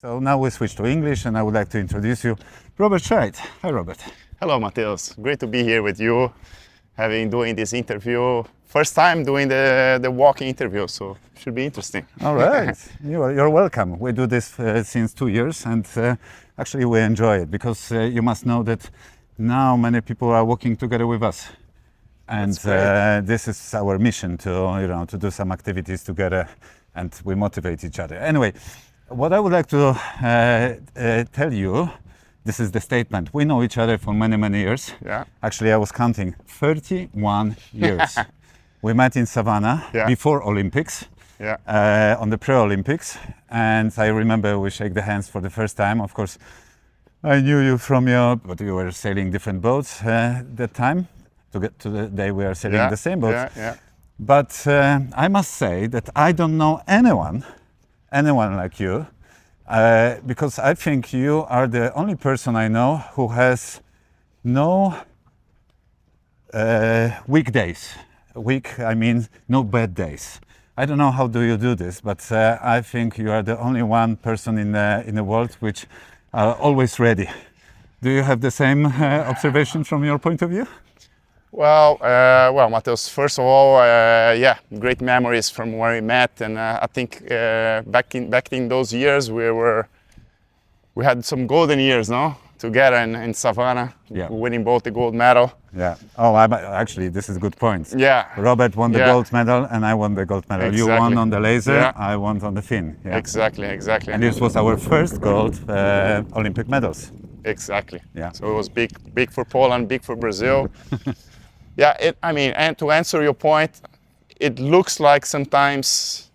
So now we switch to English, and I would like to introduce you, Robert Scheidt. Hi, Robert. Hello, Mateus. Great to be here with you, doing this interview. First time doing the walking interview, so should be interesting. All right, you're welcome. We do this since 2 years, and actually we enjoy it because you must know that now many people are walking together with us, and this is our mission to do some activities together, and we motivate each other. Anyway, what I would like to tell you. This is the statement. We know each other for many, many years. Yeah. Actually, I was counting 31 years. We met in Savannah before Olympics, on the pre-Olympics. And I remember we shake the hands for the first time. Of course, I knew you but you were sailing different boats that time. To the day we are sailing the same boats. But I must say that I don't know anyone like you. Because I think you are the only person I know who has no weekdays. I mean no bad days. I don't know how do you do this, but I think you are the only one person in the world which are always ready. Do you have the same observation from your point of view? Well, Mateus, first of all, great memories from where we met, and I think back in those years we had some golden years, no, together in Savannah, winning both the gold medal. Yeah. Oh, actually, this is a good point. Yeah. Robert won the gold medal, and I won the gold medal. Exactly. You won on the laser, I won on the fin. Yeah. Exactly. And this was our first gold Olympic medals. Exactly. Yeah. So it was big for Poland, big for Brazil. And to answer your point, it looks like sometimes,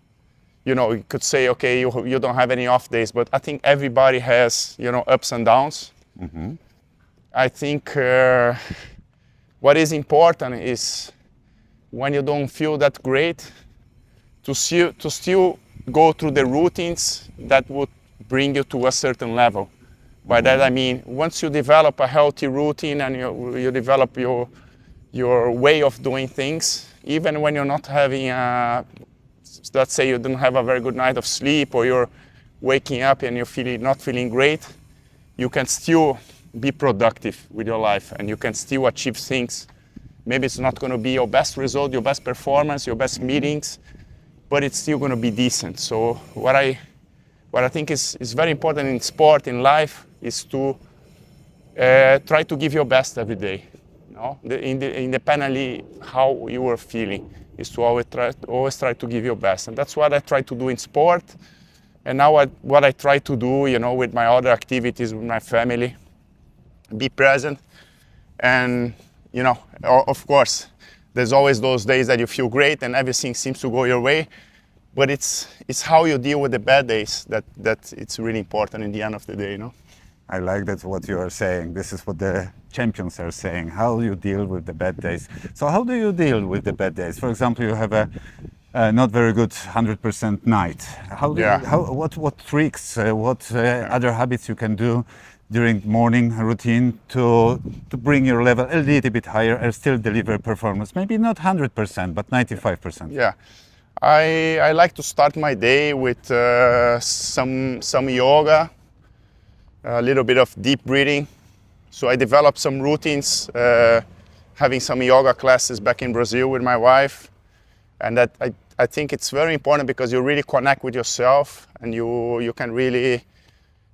you could say, okay, you don't have any off days, but I think everybody has, ups and downs. Mm-hmm. I think what is important is when you don't feel that great, to still go through the routines that would bring you to a certain level. By that I mean, once you develop a healthy routine and you develop your way of doing things, even when you're not having let's say you don't have a very good night of sleep, or you're waking up and you're not feeling great, you can still be productive with your life and you can still achieve things. Maybe it's not going to be your best result, your best performance, your best meetings, but it's still going to be decent. So what I think is very important in sport, in life, is to try to give your best every day. Independently how you are feeling, is to always try to give your best, and that's what I try to do in sport. And now what I try to do, with my other activities, with my family, be present. And of course, there's always those days that you feel great and everything seems to go your way, but it's how you deal with the bad days that it's really important in the end of the day. I like that what you are saying. This is what the champions are saying, how you deal with the bad days. So how do you deal with the bad days? For example, you have a not very good 100% night. What tricks, other habits you can do during morning routine to bring your level a little bit higher and still deliver performance? Maybe not 100%, but 95%. Yeah. I like to start my day with some yoga, a little bit of deep breathing. So I developed some routines, having some yoga classes back in Brazil with my wife. And that I think it's very important because you really connect with yourself and you can really,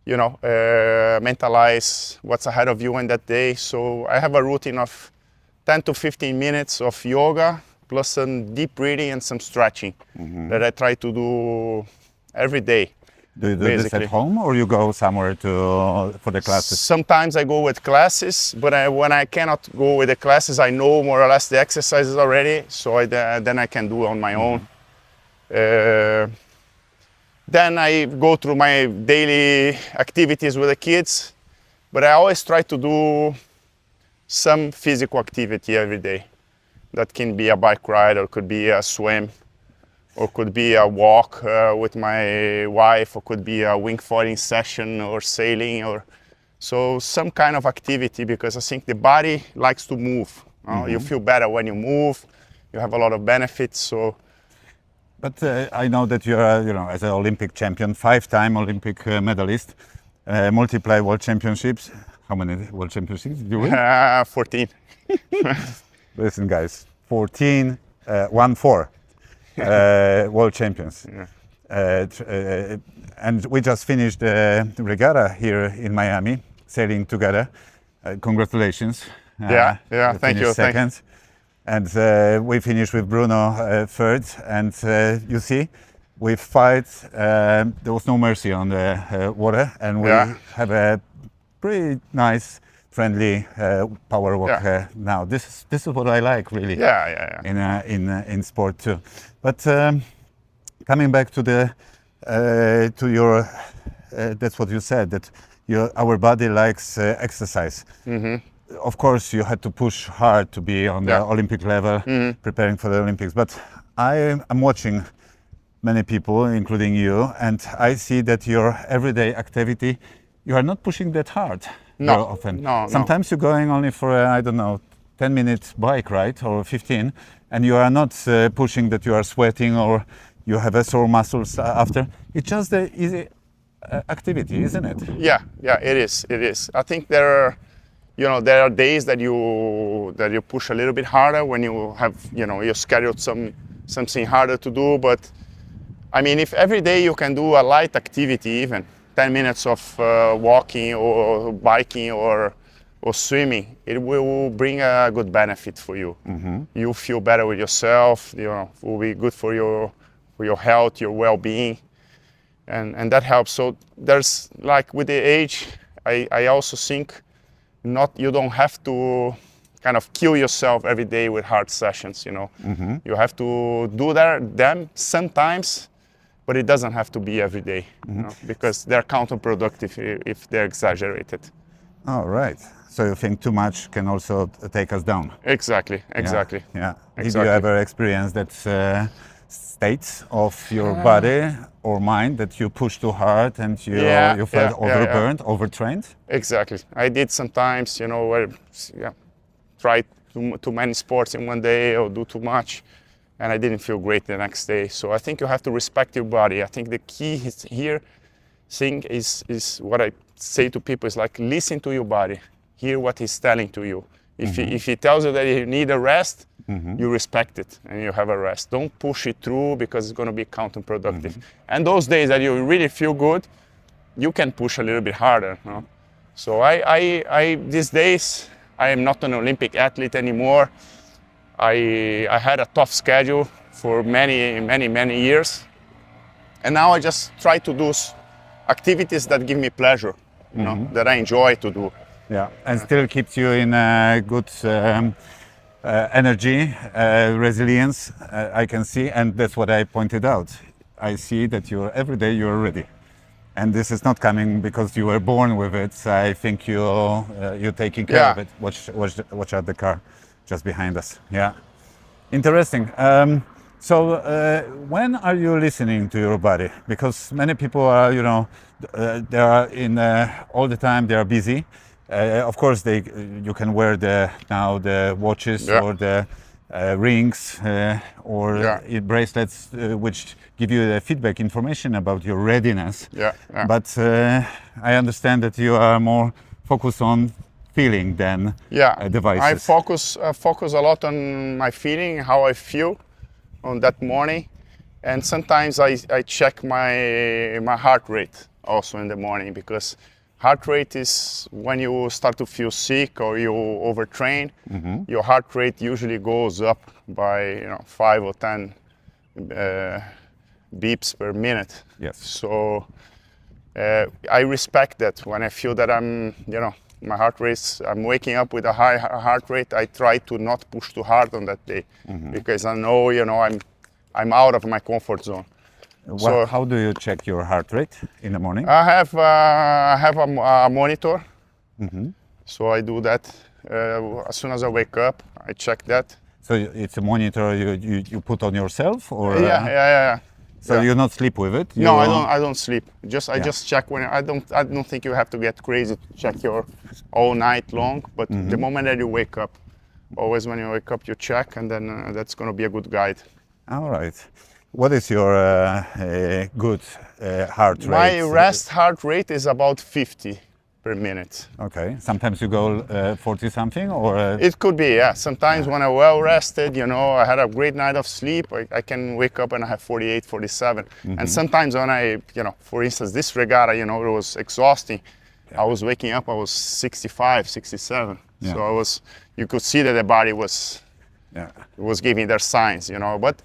mentalize what's ahead of you in that day. So I have a routine of 10 to 15 minutes of yoga, plus some deep breathing and some stretching that I try to do every day. Do you do this at home, or you go somewhere for the classes? Sometimes I go with classes, but when I cannot go with the classes, I know more or less the exercises already, so then I can do it on my own. Then I go through my daily activities with the kids, but I always try to do some physical activity every day. That can be a bike ride, or could be a swim, or could be a walk with my wife, or could be a wing foiling session, or sailing, or so some kind of activity, because I think the body likes to move. You feel better when you move. You have a lot of benefits. So But I know that you are, you know, as an Olympic champion, 5-time Olympic medalist, multiply world championships. How many world championships did you win? 14. Listen, guys, 14, 1-4 world champions. Yeah. And we just finished the regatta here in Miami, sailing together. Congratulations. Thank you. Second. And we finished with Bruno third. And you see, we fight. There was no mercy on the water, and we have a pretty nice, friendly power walk now. This is what I like, really. In sport too. But coming back to the to your, that's what you said, that our body likes exercise. Of course, you had to push hard to be on the Olympic level, preparing for the Olympics. But I'm watching many people, including you, and I see that your everyday activity, you are not pushing that hard very often. Sometimes you're going only for a, I don't know, 10-minute bike ride or 15, and you are not pushing that you are sweating or you have a sore muscles after. It's just the easy activity, isn't it? Yeah, it is. It is. I think there are days that you push a little bit harder when you have, you scheduled something harder to do. But I mean, if every day you can do a light activity, even 10 minutes of walking or biking or swimming, it will bring a good benefit for you. You feel better with yourself. It will be good for your health, your well-being, and that helps. So there's, like, with the age, I also think you don't have to kind of kill yourself every day with hard sessions. You have to do them sometimes, but it doesn't have to be every day, because they're counterproductive if they're exaggerated. Oh, right. So you think too much can also take us down? Exactly. Yeah. Exactly. Did you ever experience that state of your body or mind that you push too hard and you felt overburnt, overtrained? Exactly. I did sometimes, where try too many sports in one day or do too much, and I didn't feel great the next day. So I think you have to respect your body. I think the key thing is what I say to people is, like, listen to your body, hear what he's telling to you. If he tells you that you need a rest, you respect it and you have a rest. Don't push it through, because it's going to be counterproductive. And those days that you really feel good, you can push a little bit harder. So I these days, I am not an Olympic athlete anymore. I had a tough schedule for many years, and now I just try to do activities that give me pleasure, that I enjoy to do. Yeah, and still keeps you in good energy, resilience, I can see, and that's what I pointed out. I see that every day you're ready. And this is not coming because you were born with it. I think you're taking care of it. Watch out the car just behind us. Yeah, interesting. So when are you listening to your body? Because many people are, they are in all the time. They are busy. Of course, you can wear the watches or the rings or bracelets, which give you the feedback information about your readiness. But I understand that you are more focused on feeling than devices. I focus a lot on my feeling, how I feel on that morning, and sometimes I check my heart rate also in the morning, because heart rate is when you start to feel sick or you overtrain, your heart rate usually goes up by 5 or 10 beeps per minute. Yes. So I respect that. When I feel that my heart rate, I'm waking up with a high heart rate, I try to not push too hard on that day, because I know I'm out of my comfort zone. So how do you check your heart rate in the morning? I have a monitor, so I do that as soon as I wake up. I check that. So it's a monitor you put on yourself, or yeah. So you not sleep with it? No, I don't sleep. I just check when I don't think you have to get crazy to check your all night long. But the moment that you wake up, always when you wake up, you check, and then that's going to be a good guide. All right. What is your good heart rate? My rest heart rate is about 50 per minute. Okay. Sometimes you go 40 something, or It could be, yeah. Sometimes when I'm well rested, you know, I had a great night of sleep, I can wake up and I have 48, 47. And sometimes when I, you know, for instance, this regatta, you know, it was exhausting. I was waking up, I was 65, 67. Yeah. So you could see that the body was giving their signs, you know. But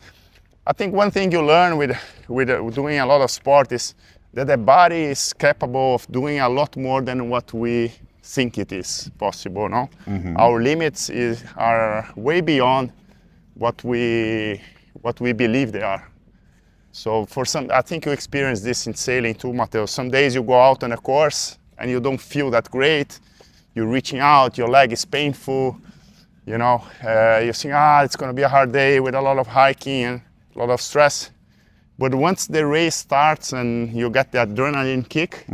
I think one thing you learn with doing a lot of sport is that the body is capable of doing a lot more than what we think it is possible, no? Our limits are way beyond what we believe they are. So I think you experience this in sailing too, Matteo. Some days you go out on a course and you don't feel that great. You're reaching out, your leg is painful, you know, you're saying, it's gonna be a hard day with a lot of hiking and a lot of stress. But once the race starts and you get the adrenaline kick,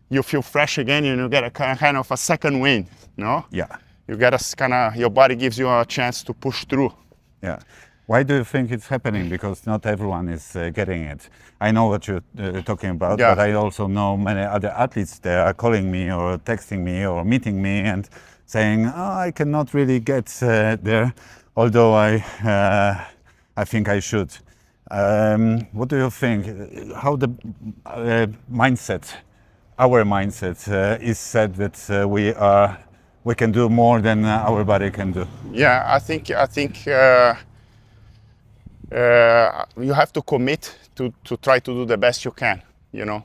you feel fresh again and you get a kind of a second wind, no? Yeah. You get your body gives you a chance to push through. Yeah. Why do you think it's happening? Because not everyone is getting it. I know what you're talking about, but I also know many other athletes that are calling me or texting me or meeting me and saying, I cannot really get there, although I think I should. What do you think? How the mindset, our mindset, is said that we can do more than our body can do? Yeah, I think you have to commit to try to do the best you can. You know,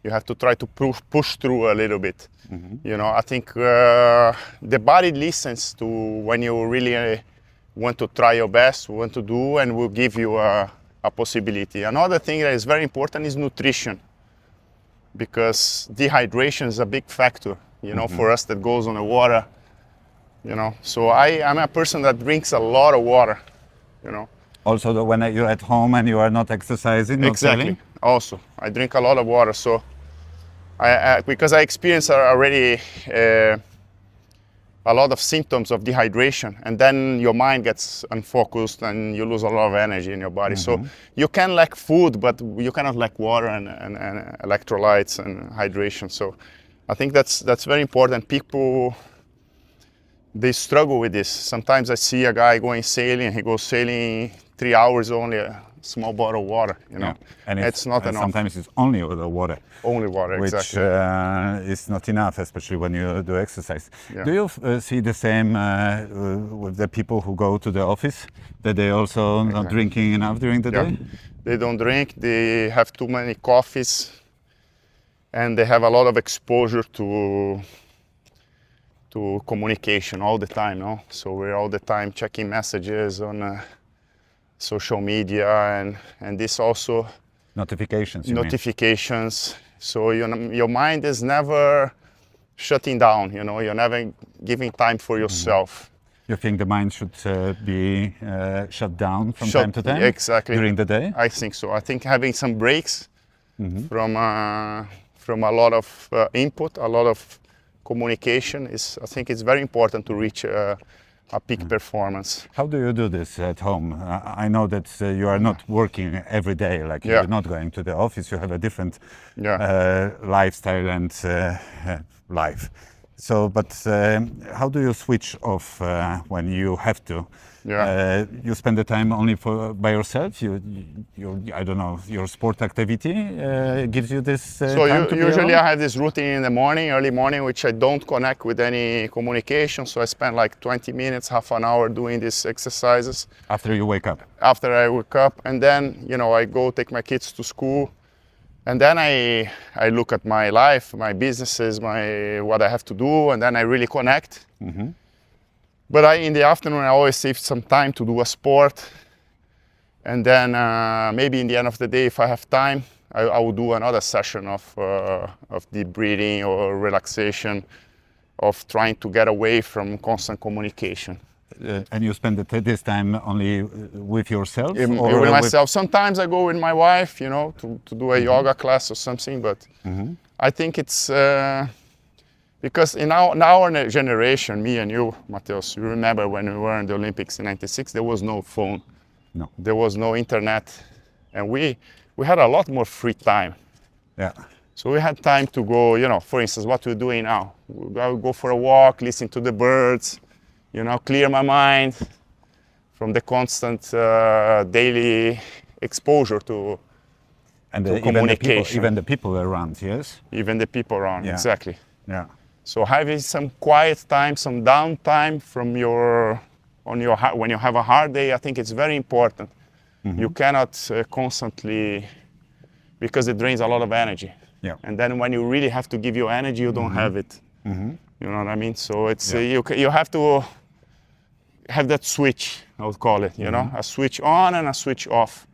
you have to try to push through a little bit. You know, I think the body listens to when you really want to try your best, want to do, and will give you a possibility. Another thing that is very important is nutrition, because dehydration is a big factor, you know, for us that goes on the water, you know. So I'm a person that drinks a lot of water, you know. Also, when you're at home and you are not exercising, not Exactly. sailing? Also, I drink a lot of water, so because I experienced already a lot of symptoms of dehydration, and then your mind gets unfocused and you lose a lot of energy in your body. So you can lack food, but you cannot lack water and electrolytes and hydration. So I think that's very important. People, they struggle with this. Sometimes I see a guy going sailing, he goes sailing 3 hours only, a small bottle of water, you know. Yeah. And it's not enough. Sometimes it's only the water. Only water, which exactly. is not enough, especially when you do exercise. Yeah. Do you see the same with the people who go to the office, that they also not drinking enough during the day? They don't drink, they have too many coffees, and they have a lot of exposure to communication all the time, no? So we're all the time checking messages on social media, and this also Notifications. Notifications. So your mind is never shutting down. You know, you're never giving time for yourself. You think the mind should be shut down from time to time? Exactly. During the day? I think so. I think having some breaks from a lot of input, a lot of communication I think it's very important to reach a peak performance. How do you do this at home? I know that you are not working every day, like you're not going to the office, you have a different lifestyle and life. So, but how do you switch off when you have to? You spend the time only by yourself? I don't know, your sport activity gives you this time to be usually alone? I have this routine in the morning, early morning, which I don't connect with any communication. So I spend like 20 minutes, half an hour doing these exercises. After you wake up? After I wake up, and then, you know, I go take my kids to school. And then I look at my life, my businesses, what I have to do, and then I really connect. But in the afternoon, I always save some time to do a sport. And then maybe in the end of the day, if I have time, I will do another session of deep breathing or relaxation, of trying to get away from constant communication. And you spend this time only with yourself? Or with myself. Sometimes I go with my wife, you know, to do a yoga class or something. But I think it's because in our generation, me and you, Mateus, you remember when we were in the Olympics in '96, there was no phone. No. There was no internet. and we had a lot more free time. Yeah. So we had time to go, for instance, what we're doing now. I would go for a walk, listen to the birds, clear my mind from the constant daily exposure to communication. Even the people around, yes? Even the people around, Yeah. exactly. Yeah. So having some quiet time, some downtime from when you have a hard day, I think it's very important. You cannot constantly, because it drains a lot of energy. Yeah. And then when you really have to give your energy, you don't have it. You know what I mean? So it's you have to have that switch, I would call it, a switch on and a switch off.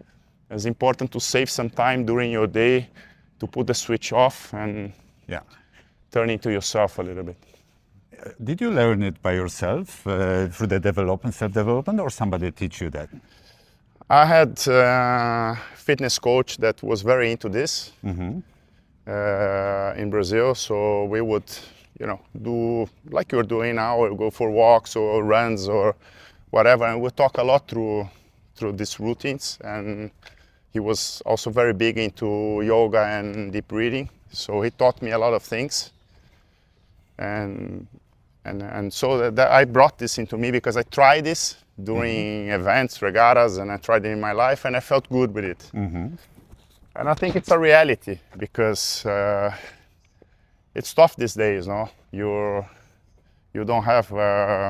It's important to save some time during your day to put the switch off and turn into yourself a little bit. Did you learn it by yourself through the self-development, or somebody teach you that? I had a fitness coach that was very into this in Brazil. So we would, do like you're doing now, or go for walks or runs or whatever. And we talk a lot through these routines. And he was also very big into yoga and deep breathing. So he taught me a lot of things. And so that I brought this into me because I tried this during events, regattas, and I tried it in my life, and I felt good with it. And I think it's a reality because it's tough these days, no? You don't have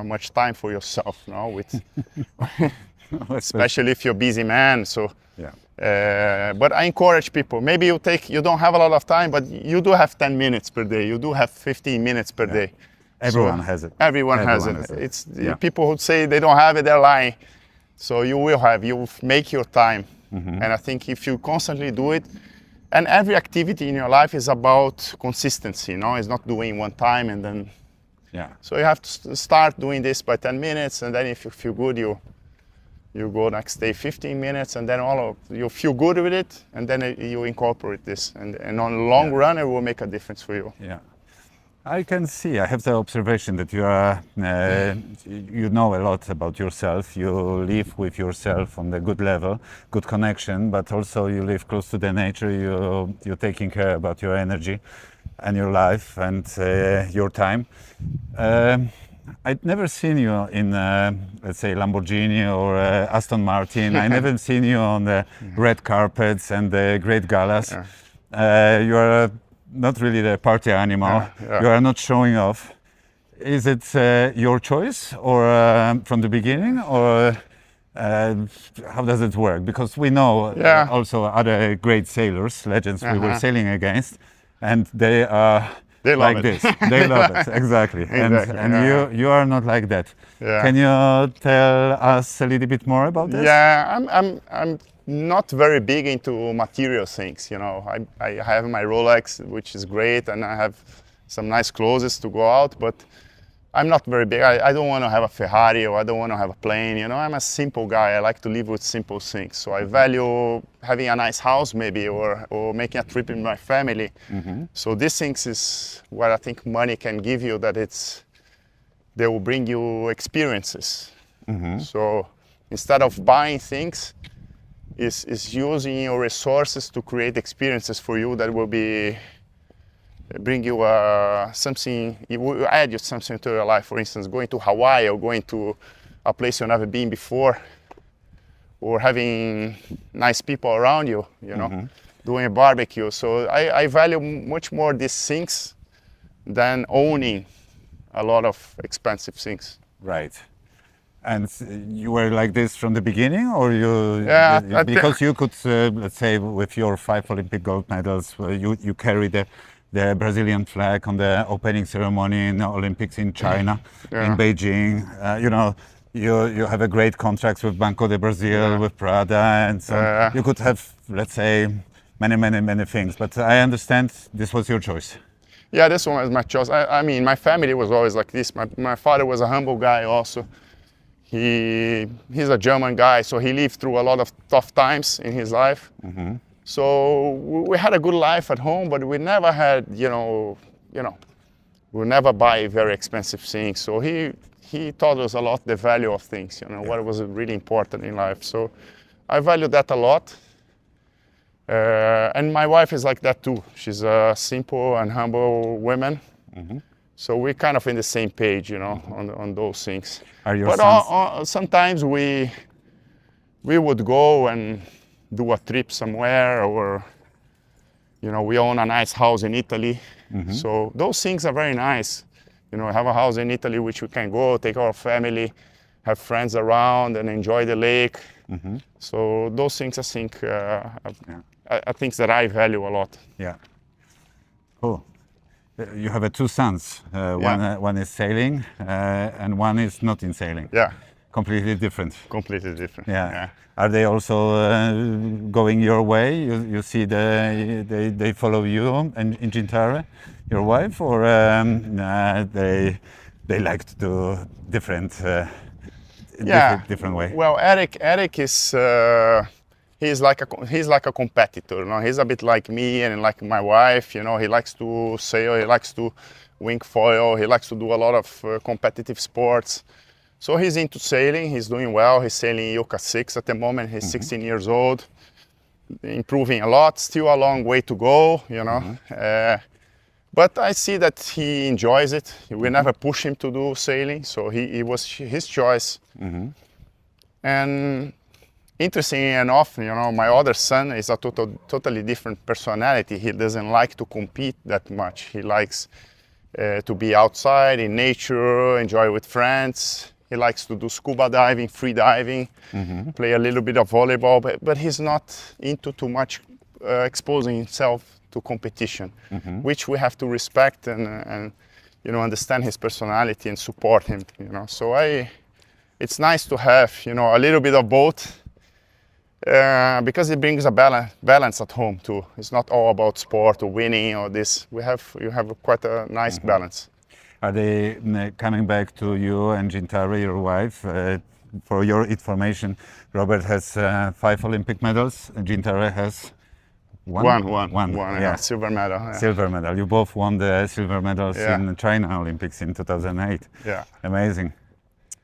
much time for yourself, no? With especially if you're a busy man. So, but I encourage people. Maybe you don't have a lot of time, but you do have 10 minutes per day. You do have 15 minutes per day. Everyone has it. Everyone has it. It's people who say they don't have it, they're lying. So you will have. You make your time. And I think if you constantly do it, and every activity in your life is about consistency, it's not doing one time and then. So you have to start doing this by 10 minutes, and then if you feel good, you go next day 15 minutes, and then you feel good with it, and then you incorporate this, and on the long run, it will make a difference for you. Yeah. I can see, I have the observation that you are, you know a lot about yourself, you live with yourself on the good level, good connection, but also you live close to the nature, you're taking care about your energy and your life and your time. I'd never seen you in, let's say, Lamborghini or Aston Martin. I never seen you on the red carpets and the great galas. You are not really the party animal. You are not showing off. Is it your choice, or from the beginning, or how does it work? Because we know also other great sailors, legends we were sailing against, and they are like this. They love it, exactly. And you are not like that. Can you tell us a little bit more about this? Yeah, I'm not very big into material things, I have my Rolex, which is great, and I have some nice clothes to go out, but I'm not very big. I don't want to have a Ferrari, or I don't want to have a plane, I'm a simple guy. I like to live with simple things. So I value having a nice house maybe, or making a trip with my family. So these things is what I think money can give you, that they will bring you experiences. So instead of buying things, is using your resources to create experiences for you that will bring you something, it will add you something to your life. For instance, going to Hawaii, or going to a place you've never been before, or having nice people around you, doing a barbecue. So I value much more these things than owning a lot of expensive things. Right. And you were like this from the beginning, or because you could, let's say, with your 5 Olympic gold medals, you carry the Brazilian flag on the opening ceremony in the Olympics in China, in Beijing. You have a great contract with Banco de Brazil, with Prada, and so you could have, let's say, many things. But I understand this was your choice. Yeah, this one was my choice. I mean, my family was always like this. My father was a humble guy also. He's a German guy, so he lived through a lot of tough times in his life. So we had a good life at home, but we never had, we never buy very expensive things. So he taught us a lot the value of things, what was really important in life. So I value that a lot. And my wife is like that too. She's a simple and humble woman. So we're kind of in the same page, you know, on those things. Are your But sons? sometimes we would go and do a trip somewhere, or you know, we own a nice house in Italy. So those things are very nice. You know, have a house in Italy which we can go, take our family, have friends around, and enjoy the lake. So those things, I think, are things that I value a lot. Yeah. Cool. You have two sons. One is sailing, and one is not in sailing. Yeah, Completely different. completely different. Yeah. Are they also going your way? You see they follow you and in Gintare, your wife, or they like to do different different way? Well, Eric is he's like a competitor. You know, he's a bit like me and like my wife. You know, he likes to sail, he likes to wing foil, he likes to do a lot of competitive sports. So he's into sailing. He's doing well. He's sailing Yoka 6 at the moment. He's 16 years old, improving a lot. Still a long way to go, you know. But I see that he enjoys it. We never push him to do sailing, so it was his choice. And interestingly enough, you know, my other son is a totally different personality. He doesn't like to compete that much. He likes to be outside in nature, enjoy with friends. He likes to do scuba diving, free diving, play a little bit of volleyball, but he's not into too much exposing himself to competition, which we have to respect and you know, understand his personality and support him. You know, so it's nice to have, you know, a little bit of both, because it brings a balance at home too. It's not all about sport or winning or this. You have quite a nice balance. Are they coming back to you and Gintare, your wife? For your information, Robert has 5 Olympic medals, and Gintare has one. Yeah, silver medal. Yeah. Silver medal. You both won the silver medals in the China Olympics in 2008. Yeah. Amazing.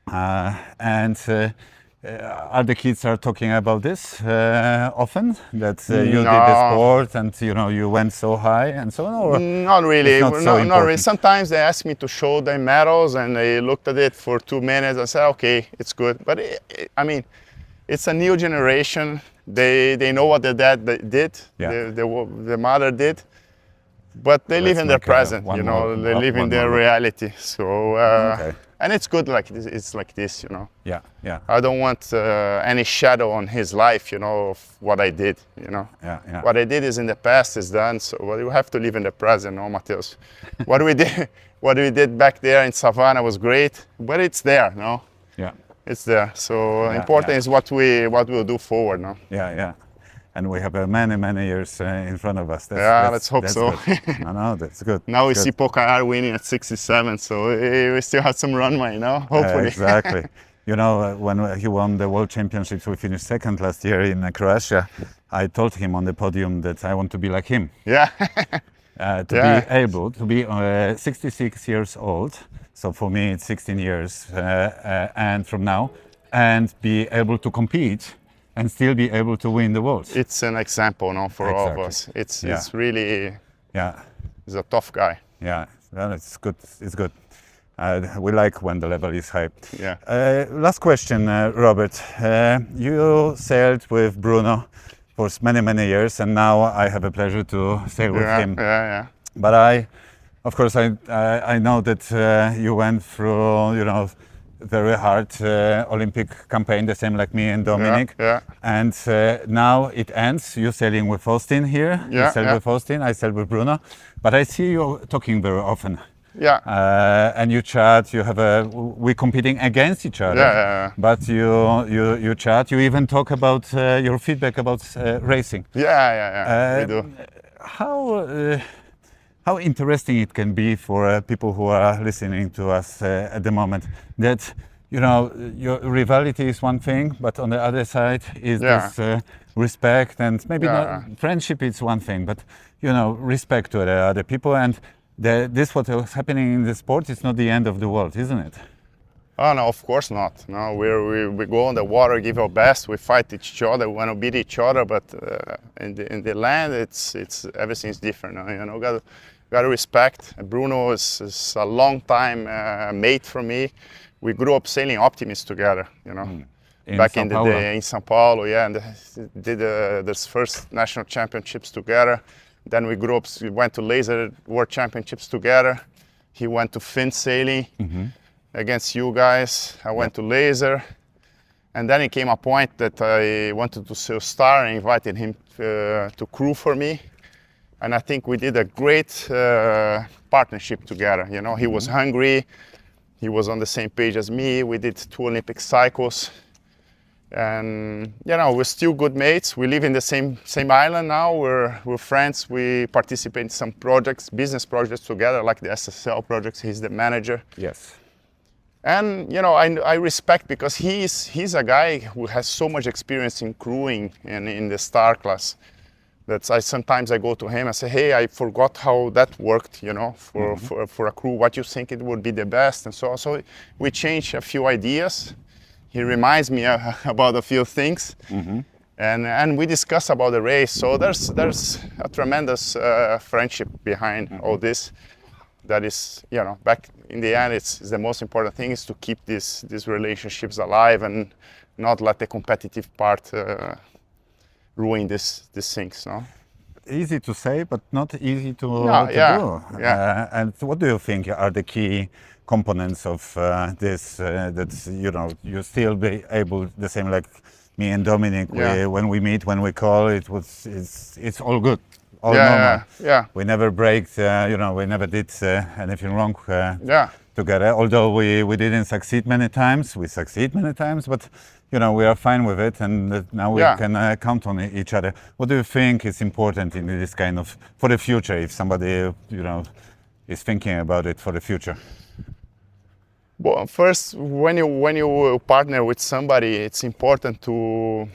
And are the kids talking about this often? That you did the sport and you know you went so high and so on? Or not really. Not really. Sometimes they ask me to show them medals, and they looked at it for 2 minutes. I said, okay, it's good. But I mean, it's a new generation. They know what their dad did. Yeah. The mother did. But they live in their present. You know, they live in their reality. So. Okay. And it's good like this. It's like this, you know. Yeah. I don't want any shadow on his life, you know, of what I did, you know. Yeah. What I did is in the past is done, so you have to live in the present, no, Mateus. What we did back there in Savannah was great, but it's there, no. Yeah. It's there. So important is what we'll do forward, no. Yeah. And we have many years in front of us. Let's hope so. No, that's good. Now we see Pokar winning at 67, so we still have some runway, no? Hopefully. Exactly. You know, when he won the World Championships, we finished second last year in Croatia. I told him on the podium that I want to be like him. Yeah. Be able to be 66 years old. So for me, it's 16 years and from now, and be able to compete and still be able to win the world. It's an example, no, for all of us. It's really. He's a tough guy. Yeah, well, it's good. It's good. We like when the level is high. Yeah. Last question, Robert. You sailed with Bruno for many years, and now I have a pleasure to sail with him. Yeah. But of course, I know that you went through, you know, very hard Olympic campaign, the same like me and Dominic. Yeah. And now it ends. You're sailing with Austin here. Yeah, you sail with Austin. I sail with Bruno. But I see you talking very often. Yeah. And you chat. You have we're competing against each other. Yeah. But you chat. You even talk about your feedback about racing. Yeah. We do. How interesting it can be for people who are listening to us at the moment that, you know, your rivalry is one thing, but on the other side is this respect, and maybe not friendship is one thing, but, you know, respect to the other people, and this what is happening in the sport is not the end of the world, isn't it? Oh no, of course not. No, we go on the water, give our best. We fight each other. We want to beat each other, but in the land, it's everything's different. You know, got to respect. Bruno is a long time mate for me. We grew up sailing Optimist together. You know, back in the day in São Paulo. Yeah, and did this first national championships together. Then we grew up. We went to laser world championships together. He went to fin sailing. Against you guys, I went to laser, and then it came a point that I wanted to sail star and invited him to crew for me, and I think we did a great partnership together. You know, he was hungry, he was on the same page as me. We did 2 Olympic cycles, and you know, we're still good mates. We live in the same island now. We're friends. We participate in some projects, business projects together, like the SSL projects. He's the manager. Yes. And you know, I respect, because he's a guy who has so much experience in crewing and in the star class, that sometimes I go to him and say, hey, I forgot how that worked, you know, for a crew. What you think it would be the best, and so on. So we change a few ideas. He reminds me about a few things, and we discuss about the race. So there's a tremendous friendship behind all this. That is, you know, back in the end, it's the most important thing is to keep these relationships alive and not let the competitive part ruin these things. No? Easy to say, but not easy to do. Yeah. And what do you think are the key components of this? That you know, you still be able, the same like me and Dominic. When we meet, when we call, it's all good. All normal. Yeah. We never break, you know, we never did anything wrong together. Although we didn't succeed many times, we succeed many times, but you know, we are fine with it, and now we can count on each other. What do you think is important in this kind of, for the future, if somebody, you know, is thinking about it for the future? Well, first, when you partner with somebody, it's important to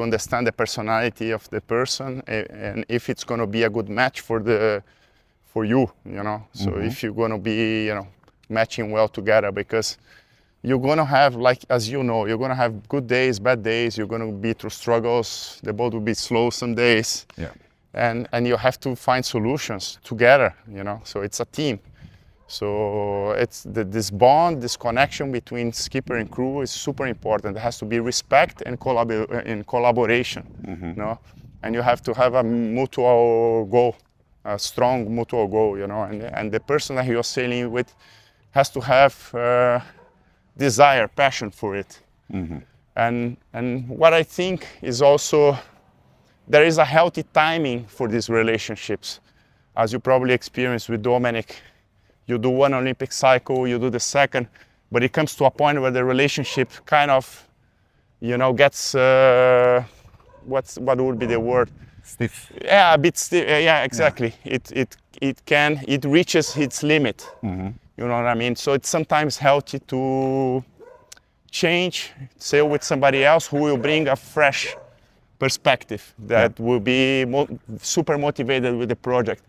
understand the personality of the person, and if it's going to be a good match for you, you know. So if you're going to be, you know, matching well together, because you're going to have, like, as you know, you're going to have good days, bad days. You're going to be through struggles. The boat will be slow some days, and you have to find solutions together, you know. So it's a team. So it's this bond, this connection between skipper and crew is super important. There has to be respect and collaboration, you know, and you have to have a mutual goal, a strong mutual goal, you know, and the person that you're sailing with has to have desire, passion for it. And what I think is also, there is a healthy timing for these relationships, as you probably experienced with Dominic. You do 1 Olympic cycle, you do the second, but it comes to a point where the relationship kind of, you know, gets, what would be the word? Stiff. Yeah, a bit stiff. Yeah, exactly. Yeah. It reaches its limit. You know what I mean? So it's sometimes healthy to change, sail with somebody else who will bring a fresh perspective that will be super motivated with the project.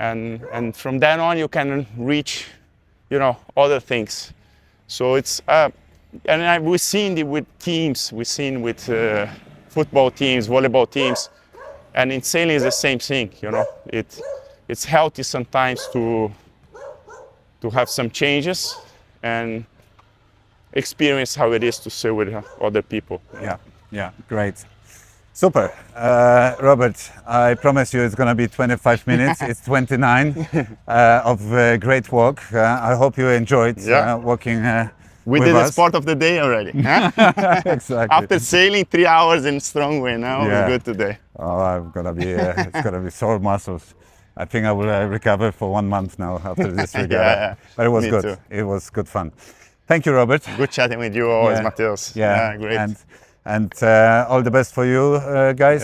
And from then on, you can reach, you know, other things. So it's, we've seen it with teams, we've seen with football teams, volleyball teams, and in sailing is the same thing, you know. It's healthy sometimes to have some changes and experience how it is to sail with other people. Yeah, great. Super. Robert, I promise you it's going to be 25 minutes. It's 29 of great walk. I hope you enjoyed walking We did a sport of the day already. Huh? Exactly. After sailing 3 hours in strong wind, now we're good today. Oh, it's going to be sore muscles. I think I will recover for 1 month now after this regatta. But it was good. Too. It was good fun. Thank you, Robert. Good chatting with you always, Mateus. Yeah, great. And all the best for you guys.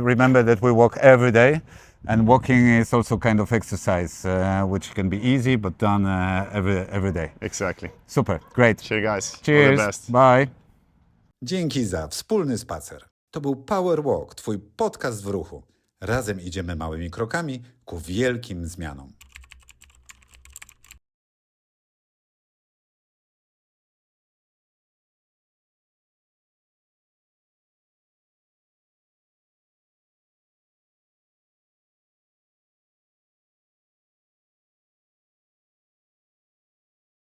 Remember that we walk every day, and walking is also kind of exercise, which can be easy but done every day. Exactly. Super, great. Cheers, guys. Cheers. All the best. Bye. Dzięki za wspólny spacer. To był Power Walk, twój podcast w ruchu. Razem idziemy małymi krokami ku wielkim zmianom.